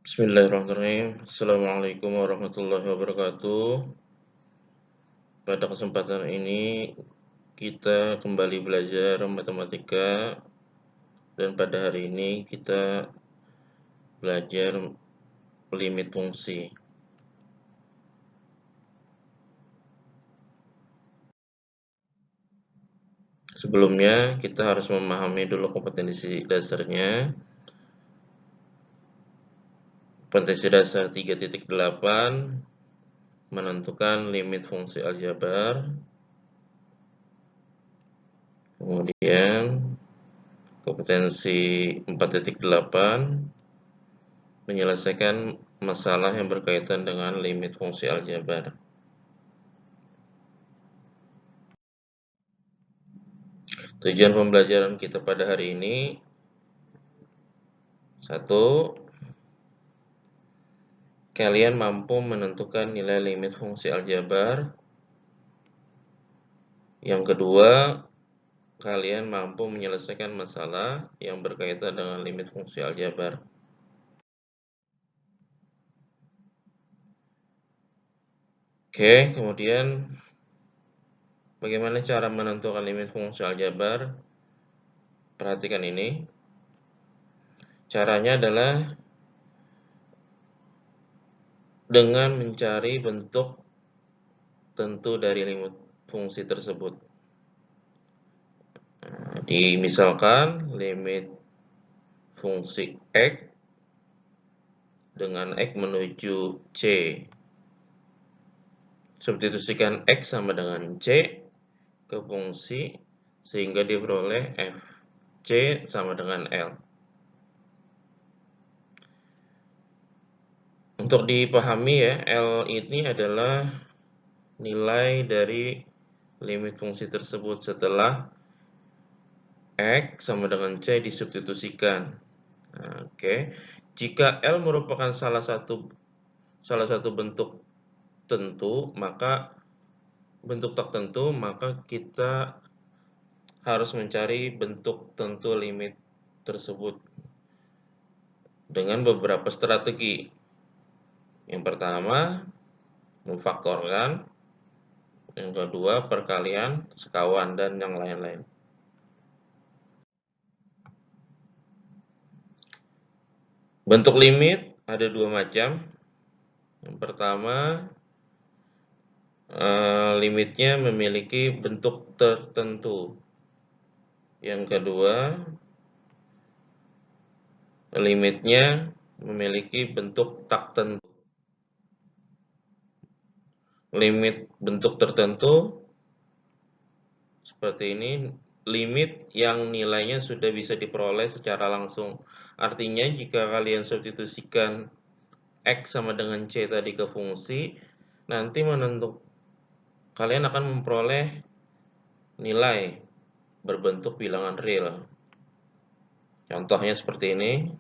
Bismillahirrahmanirrahim. Assalamualaikum warahmatullahi wabarakatuh. Pada kesempatan ini kita kembali belajar matematika dan pada hari ini kita belajar limit fungsi. Sebelumnya kita harus memahami dulu kompetensi dasarnya. Kompetensi dasar 3.8 menentukan limit fungsi aljabar. Kemudian kompetensi 4.8 menyelesaikan masalah yang berkaitan dengan limit fungsi aljabar. Tujuan pembelajaran kita pada hari ini, 1. Kalian mampu menentukan nilai limit fungsi aljabar. Yang kedua, kalian mampu menyelesaikan masalah yang berkaitan dengan limit fungsi aljabar. Oke, kemudian bagaimana cara menentukan limit fungsi aljabar? Perhatikan ini. Caranya adalah dengan mencari bentuk tentu dari limit fungsi tersebut. Misalkan limit fungsi X dengan X menuju C. Substitusikan X sama dengan C ke fungsi sehingga diperoleh F. C sama dengan L. Untuk dipahami ya, L ini adalah nilai dari limit fungsi tersebut setelah X sama dengan C disubstitusikan. Oke. Jika L merupakan salah satu bentuk tentu, maka bentuk tak tentu, maka kita harus mencari bentuk tentu limit tersebut dengan beberapa strategi. Yang pertama, memfaktorkan. Yang kedua, perkalian, sekawan, dan yang lain-lain. Bentuk limit ada dua macam. Yang pertama, limitnya memiliki bentuk tertentu. Yang kedua, limitnya memiliki bentuk tak tentu. Limit bentuk tertentu seperti ini, limit yang nilainya sudah bisa diperoleh secara langsung. Artinya jika kalian substitusikan X sama dengan C tadi ke fungsi, nanti kalian akan memperoleh nilai berbentuk bilangan real. Contohnya seperti ini.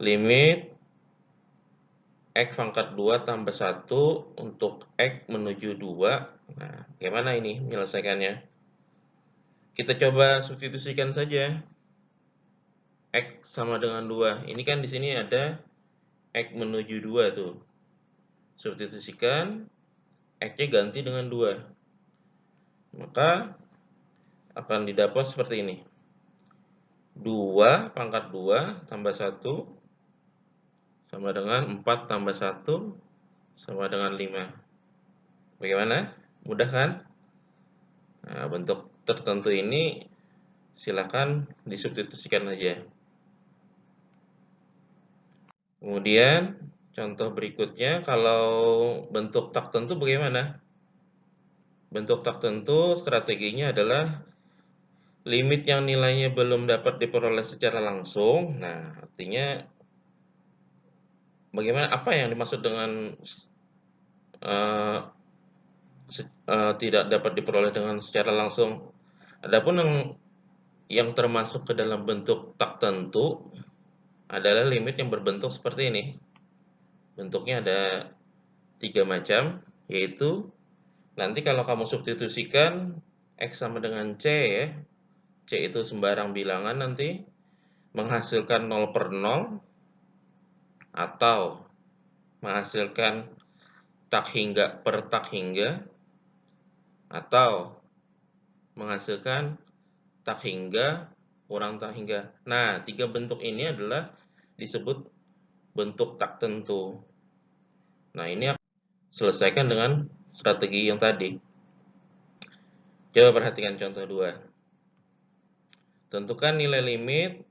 Limit X pangkat 2 tambah 1 untuk X menuju 2. Nah, bagaimana ini menyelesaikannya? Kita coba substitusikan saja. X sama dengan 2. Ini kan di sini ada X menuju 2 tuh. Substitusikan, X-nya ganti dengan 2. Maka akan didapat seperti ini. 2 pangkat 2 tambah 1 sama dengan 4 tambah 1 sama dengan 5. Bagaimana? Mudah kan? Nah, bentuk tertentu ini silakan disubstitusikan saja. Kemudian contoh berikutnya, kalau bentuk tak tentu bagaimana? Bentuk tak tentu strateginya adalah limit yang nilainya belum dapat diperoleh secara langsung. Nah, artinya bagaimana, apa yang dimaksud dengan tidak dapat diperoleh dengan secara langsung? Adapun yang termasuk ke dalam bentuk tak tentu adalah limit yang berbentuk seperti ini. Bentuknya ada 3 macam, yaitu nanti kalau kamu substitusikan X sama dengan C ya, C itu sembarang bilangan nanti menghasilkan 0 per 0, atau menghasilkan tak hingga per tak hingga, atau menghasilkan tak hingga kurang tak hingga. Nah, 3 bentuk ini adalah disebut bentuk tak tentu. Nah, ini selesaikan dengan strategi yang tadi. Coba perhatikan contoh 2. Tentukan nilai limit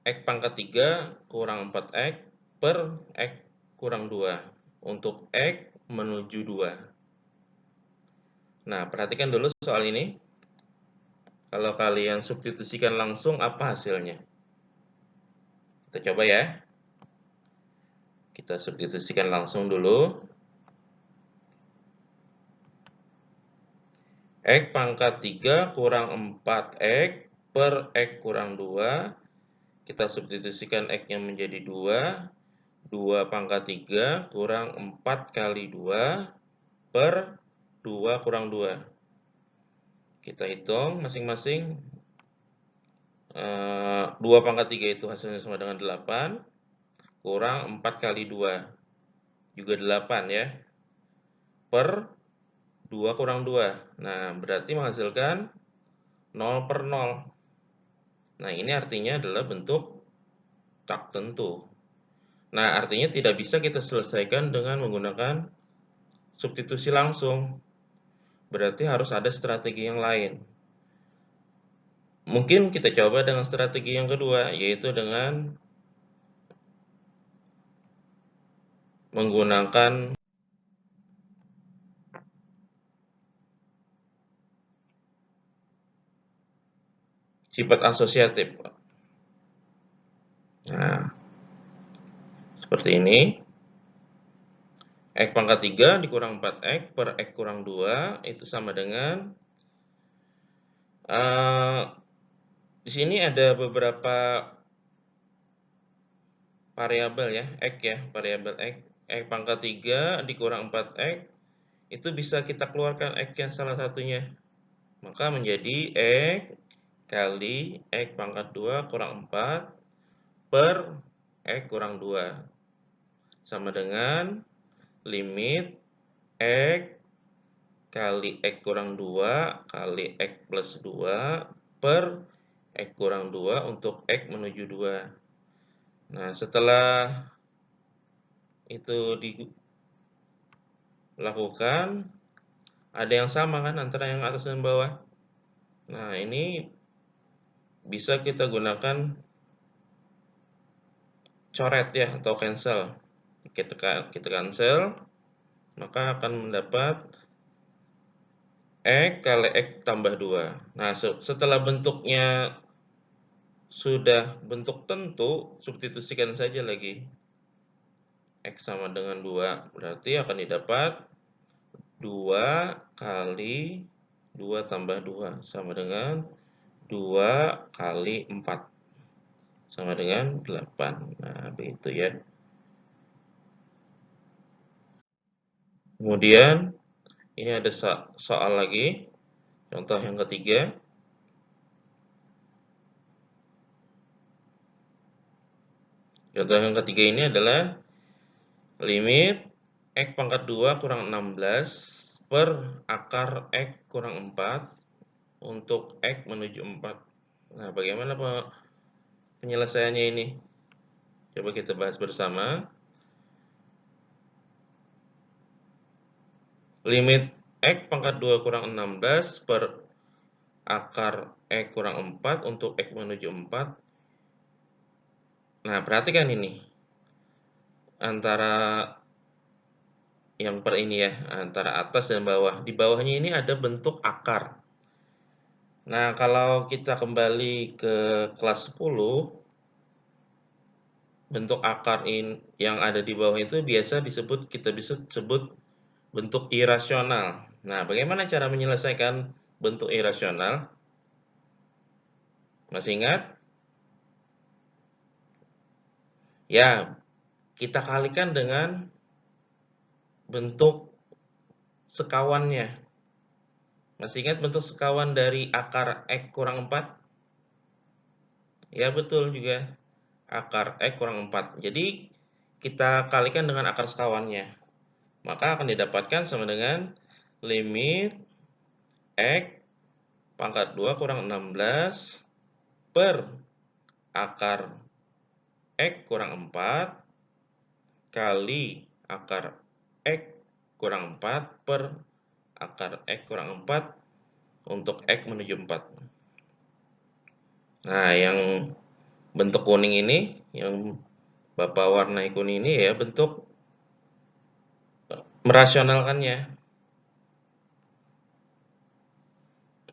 X pangkat 3 kurang 4X per X kurang 2 untuk X menuju 2. Nah, perhatikan dulu soal ini. Kalau kalian substitusikan langsung, apa hasilnya? Kita coba ya. Kita substitusikan langsung dulu. X pangkat 3 kurang 4X per X kurang 2. Kita substitusikan X-nya menjadi 2. 2 pangkat 3 kurang 4 kali 2 per 2 kurang 2. Kita hitung masing-masing. 2 pangkat 3 itu hasilnya sama dengan 8. Kurang 4 kali 2. Juga 8 ya. Per 2 kurang 2. Nah, berarti menghasilkan 0 per 0. Nah, ini artinya adalah bentuk tak tentu. Nah, artinya tidak bisa kita selesaikan dengan menggunakan substitusi langsung. Berarti harus ada strategi yang lain. Mungkin kita coba dengan strategi yang kedua, yaitu dengan menggunakan sifat asosiatif. Nah, seperti ini. X pangkat 3 dikurang 4X per X kurang 2 itu sama dengan di sini ada beberapa variabel ya, X ya, variabel X. X pangkat 3 dikurang 4X itu bisa kita keluarkan X yang salah satunya. Maka menjadi X kali X pangkat 2 kurang 4 per X kurang 2 sama dengan limit X kali X kurang 2 kali X plus 2 per X kurang 2 untuk X menuju 2. Nah, setelah itu dilakukan, ada yang sama kan antara yang atas dan bawah. Nah, ini bisa kita gunakan coret ya atau cancel. Kita cancel, maka akan mendapat X kali X tambah 2. Nah, setelah bentuknya sudah bentuk tentu, substitusikan saja lagi. X sama dengan 2, berarti akan didapat 2 kali 2 tambah 2 sama dengan 2 kali 4 sama dengan 8. Nah, begitu ya. Kemudian ini ada soal lagi, contoh yang ketiga. Contoh yang ketiga ini adalah limit X pangkat 2 kurang 16 per akar X kurang 4 untuk X menuju 4. Nah, bagaimana penyelesaiannya ini? Coba kita bahas bersama. Limit X pangkat 2 kurang 16 per akar X kurang 4 untuk X menuju 4. Nah, perhatikan ini. Antara yang per ini ya, antara atas dan bawah. Di bawahnya ini ada bentuk akar. Nah, kalau kita kembali ke kelas 10, bentuk akar yang ada di bawah itu kita bisa sebut bentuk irasional. Nah, bagaimana cara menyelesaikan bentuk irasional? Masih ingat? Ya, kita kalikan dengan bentuk sekawannya. Masih ingat bentuk sekawan dari akar X kurang 4? Ya, betul juga. Akar X kurang 4. Jadi, kita kalikan dengan akar sekawannya. Maka akan didapatkan sama dengan limit X pangkat 2 kurang 16 per akar X kurang 4 kali akar X kurang 4 per akar X kurang 4 untuk X menuju 4. Nah, yang bentuk kuning ini, yang Bapak warnai kuning ini ya bentuk merasionalkannya.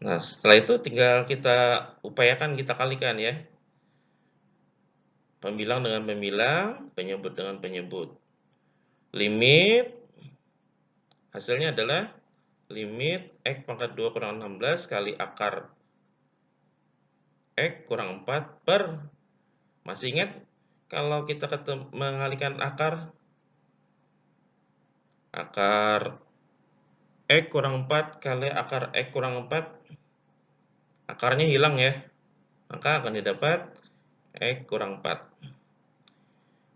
Nah, setelah itu tinggal kita upayakan, kita kalikan ya. Pembilang dengan pembilang, penyebut dengan penyebut. Limit, hasilnya adalah limit X pangkat 2 kurang 16 kali akar X kurang 4 per, masih ingat kalau kita mengalihkan akar X kurang 4 kali akar X kurang 4, akarnya hilang ya, maka akan didapat X kurang 4.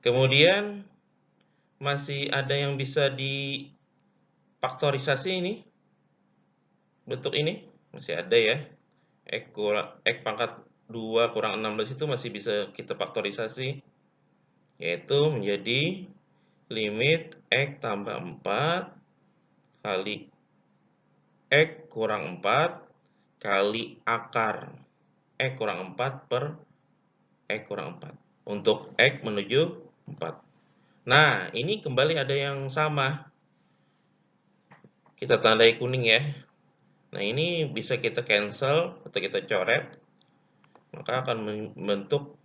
Kemudian masih ada yang bisa difaktorisasi ini, bentuk ini masih ada ya. X pangkat 2 kurang 16 itu masih bisa kita faktorisasi, yaitu menjadi limit X tambah 4 kali X kurang 4 kali akar X kurang 4 per X kurang 4 untuk X menuju 4. Nah, ini kembali ada yang sama. Kita tandai kuning ya. Nah, ini bisa kita cancel atau kita coret. Maka akan membentuk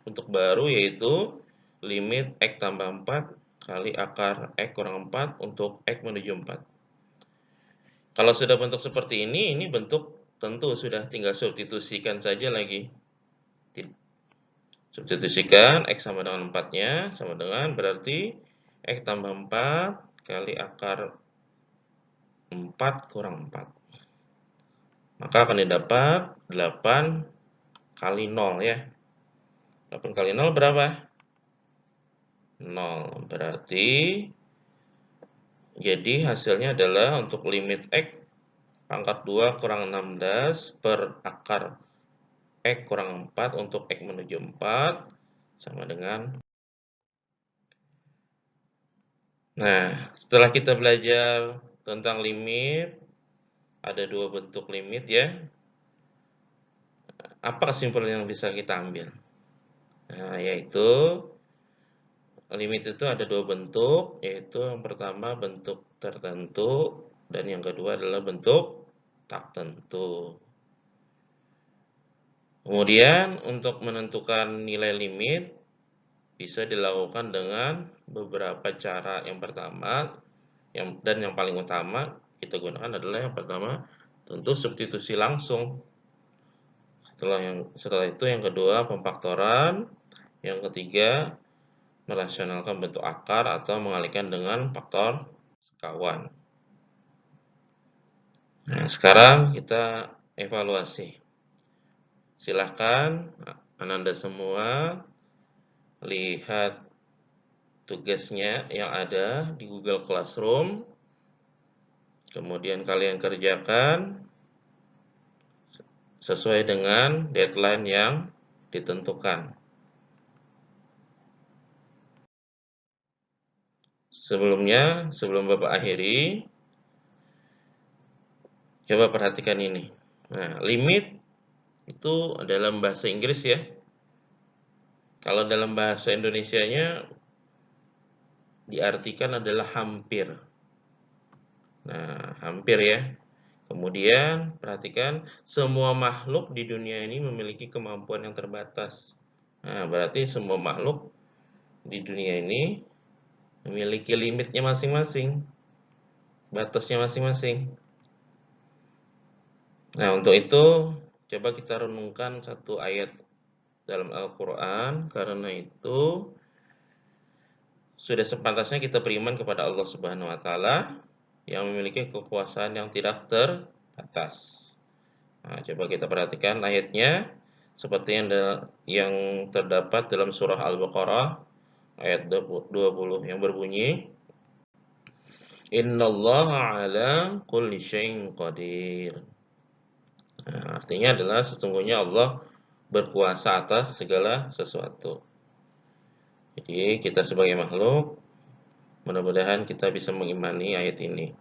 bentuk baru, yaitu limit X tambah 4 kali akar X kurang 4 untuk X menuju 4. Kalau sudah bentuk seperti ini bentuk tentu sudah tinggal substitusikan saja lagi. Substitusikan X sama dengan 4-nya, sama dengan berarti X tambah 4 kali akar 4 kurang 4. Maka akan didapat 8 kali 0 ya. 8 kali 0 berapa? 0. Berarti jadi hasilnya adalah untuk limit X pangkat 2 kurang 16 per akar X kurang 4 untuk X menuju 4 sama dengan. Nah, setelah kita belajar tentang limit, ada dua bentuk limit ya. Apa kesimpulan yang bisa kita ambil? Nah, yaitu limit itu ada dua bentuk, yaitu yang pertama bentuk tertentu dan yang kedua adalah bentuk tak tentu. Kemudian untuk menentukan nilai limit bisa dilakukan dengan beberapa cara. Yang pertama dan yang paling utama kita gunakan adalah yang pertama tentu substitusi langsung. Setelah itu yang kedua pemfaktoran, yang ketiga merasionalkan bentuk akar atau mengalihkan dengan faktor sekawan. Nah, sekarang kita evaluasi. Silahkan Ananda semua lihat tugasnya yang ada di Google Classroom. Kemudian kalian kerjakan sesuai dengan deadline yang ditentukan. Sebelum Bapak akhiri, coba perhatikan ini. Nah, limit itu dalam bahasa Inggris ya. Kalau dalam bahasa Indonesianya diartikan adalah hampir. Nah, hampir ya. Kemudian perhatikan semua makhluk di dunia ini memiliki kemampuan yang terbatas. Nah, berarti semua makhluk di dunia ini memiliki limitnya masing-masing, batasnya masing-masing. Nah, untuk itu coba kita renungkan satu ayat dalam Al-Quran. Karena itu sudah sepantasnya kita beriman kepada Allah Subhanahu wa Ta'ala yang memiliki kekuasaan yang tidak terbatas. Nah, coba kita perhatikan ayatnya seperti yang terdapat dalam surah Al-Baqarah ayat 20 yang berbunyi, Innallaha ala kulli syai'in qadir. Nah, artinya adalah sesungguhnya Allah berkuasa atas segala sesuatu. Jadi kita sebagai makhluk, mudah-mudahan kita bisa mengimani ayat ini.